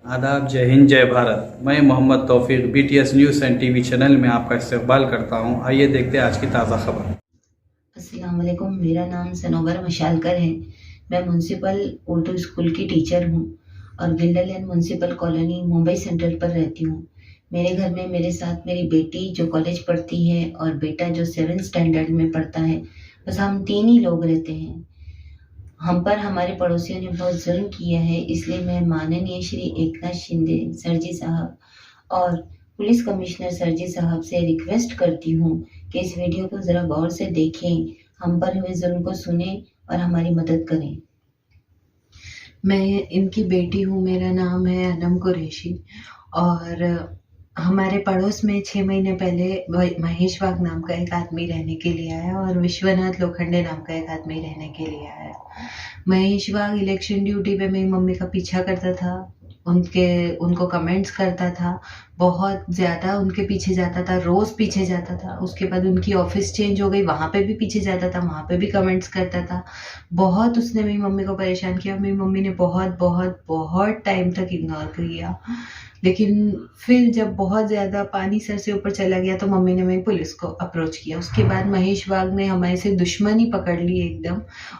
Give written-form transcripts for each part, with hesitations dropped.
आदाब, जय हिंद, जय भारत। मैं मोहम्मद तौफीक BTS news and TV channel में आपका इस्तकबाल करता हूं। आइए देखते हैं आज की ताज़ा खबर। अस्सलाम वालेकुम। मेरा नाम सनोवर मशालकर है। मैं म्यूनसिपल उर्दू स्कूल की टीचर हूँ और गिल्डर लेन म्यूनसिपल कॉलोनी मुंबई सेंट्रल पर रहती हूँ। मेरे घर में मेरे साथ मेरी बेटी जो कॉलेज पढ़ती है और बेटा जो 7th स्टैंडर्ड में पढ़ता है। बस हम 3 ही लोग रहते हैं। हम पर हमारे पड़ोसियों ने बहुत जुल्म किया है, इसलिए मैं माननीय श्री एकनाथ शिंदे सर जी साहब और पुलिस कमिश्नर सर जी साहब से रिक्वेस्ट करती हूँ कि इस वीडियो को ज़रा गौर से देखें, हम पर हुए जुल्म को सुने और हमारी मदद करें। मैं इनकी बेटी हूँ, मेरा नाम है अनम कुरैशी और हमारे पड़ोस में 6 महीने पहले महेश वाघ नाम का एक आदमी रहने के लिए आया और विश्वनाथ लोखंडे नाम का एक आदमी रहने के लिए आया। महेश वाघ इलेक्शन ड्यूटी पे मेरी मम्मी का पीछा करता था, उनको कमेंट्स करता था, बहुत ज़्यादा उनके पीछे जाता था, रोज़ पीछे जाता था। उसके बाद उनकी ऑफिस चेंज हो गई, वहाँ पे भी पीछे जाता था, वहाँ पे भी कमेंट्स करता था। बहुत उसने मेरी मम्मी को परेशान किया। मेरी मम्मी ने बहुत बहुत बहुत टाइम तक इग्नोर किया, लेकिन फिर जब बहुत ज़्यादा पानी सर से ऊपर चला गया तो मम्मी ने मेरी पुलिस को अप्रोच किया। उसके बाद महेश वाघ ने हमारे से दुश्मनी पकड़ ली एकदम।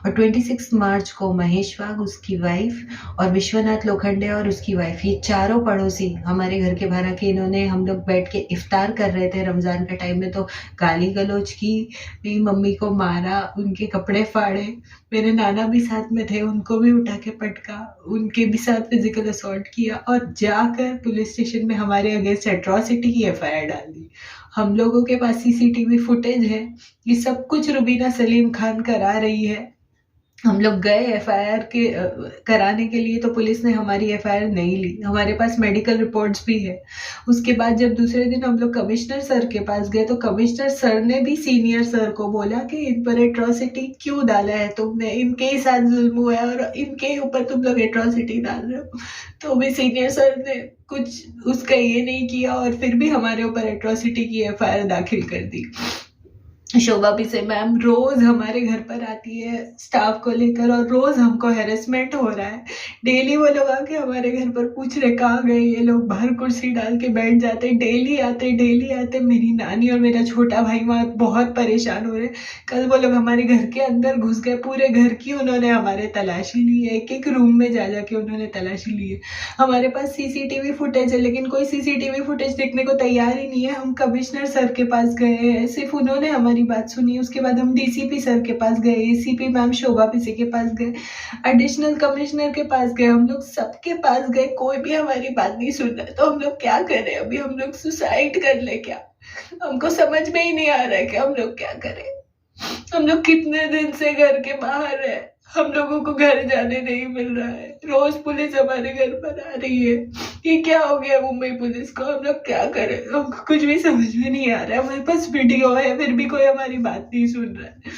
और 26 मार्च को महेश वाघ, उसकी वाइफ और विश्वनाथ लोखंडे और उसकी वाइफ, ये चारों पड़ोसी हमारे घर के बाहर आके इन्होंने, हम लोग बैठ के इफ्तार कर रहे थे रमज़ान के टाइम में, तो गाली गलौज की, मेरी मम्मी को मारा, उनके कपड़े फाड़े। मेरे नाना भी साथ में थे, उनको भी उठा के पटका, उनके भी साथ फिजिकल असॉल्ट किया और जाकर पुलिस स्टेशन में हमारे अगेंस्ट एट्रॉसिटी की FIR डाल दी। हम लोगों के पास CCTV फुटेज है, ये सब कुछ रुबीना सलीम खान करा रही है। हम लोग गए FIR कराने के लिए तो पुलिस ने हमारी FIR नहीं ली। हमारे पास मेडिकल रिपोर्ट्स भी है। उसके बाद जब दूसरे दिन हम लोग कमिश्नर सर के पास गए तो कमिश्नर सर ने भी सीनियर सर को बोला कि इन पर एट्रॉसिटी क्यों डाला है तुमने, इनके ही साथ जुल्म हुआ है और इनके ऊपर तुम लोग एट्रॉसिटी डाल रहे हो। तो भी सीनियर सर ने कुछ उसका ये नहीं किया और फिर भी हमारे ऊपर एट्रॉसिटी की FIR दाखिल कर दी। शोभा पिसे मैम रोज हमारे घर पर आती है स्टाफ को लेकर और रोज हमको हैरेसमेंट हो रहा है। डेली वो लोग आके हमारे घर पर पूछ रहे कहाँ गए ये लोग, बाहर कुर्सी डाल के बैठ जाते, डेली आते। मेरी नानी और मेरा छोटा भाई वहाँ बहुत परेशान हो रहे। कल वो लोग हमारे घर के अंदर घुस गए, पूरे घर की उन्होंने हमारे तलाशी ली है, एक रूम में जा के उन्होंने तलाशी ली है। हमारे पास CCTV फुटेज है, लेकिन कोई CCTV फुटेज देखने को तैयार ही नहीं है। हम कमिश्नर सर के पास गए हैं, सिर्फ उन्होंने हमारी बात सुनी। उसके बाद हम DCP सर के पास गए, ACP मैम शोभा पिसे के पास गए, एडिशनल कमिश्नर के पास गए, हम लोग सबके पास गए, कोई भी हमारी बात नहीं सुन रहा है। तो हम लोग क्या करें? अभी हम लोग सुसाइड कर ले क्या? हमको समझ में ही नहीं आ रहा है कि हम लोग क्या करें। हम लोग कितने दिन से घर के बाहर है, हम लोगों को घर जाने नहीं मिल रहा है, रोज पुलिस हमारे घर पर आ रही है। ये क्या हो गया मुंबई पुलिस को? हम लोग क्या करें? हमको कुछ भी समझ में नहीं आ रहा है। हमारे पास वीडियो है, फिर भी कोई हमारी बात नहीं सुन रहा है।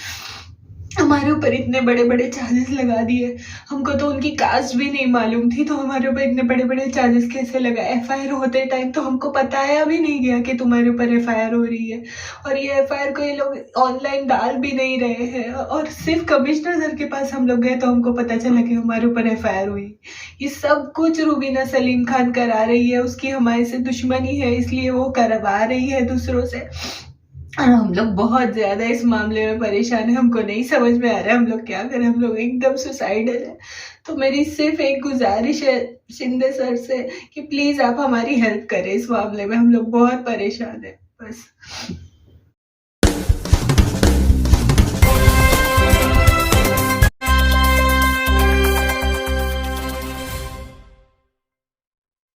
हमारे ऊपर इतने बड़े बड़े चार्जेस लगा दिए। हमको तो उनकी कास्ट भी नहीं मालूम थी, तो हमारे ऊपर इतने बड़े बड़े चार्जेस कैसे लगा? FIR होते टाइम तो हमको बताया भी नहीं गया कि तुम्हारे ऊपर FIR हो रही है। और ये FIR को ये लोग ऑनलाइन डाल भी नहीं रहे हैं और सिर्फ कमिश्नर सर के पास हम लोग गए तो हमको पता चला कि हमारे ऊपर FIR हुई। ये सब कुछ रुबीना सलीम खान करा रही है, उसकी हमारे से दुश्मनी है, इसलिए वो करवा रही है दूसरों से। और हम लोग बहुत ज्यादा इस मामले में परेशान है, हमको नहीं समझ में आ रहा है हम लोग क्या करें। हम लोग एकदम सुसाइडल है। तो मेरी सिर्फ एक गुजारिश है शिंदे सर से कि प्लीज आप हमारी हेल्प करें इस मामले में, हम लोग बहुत परेशान है बस।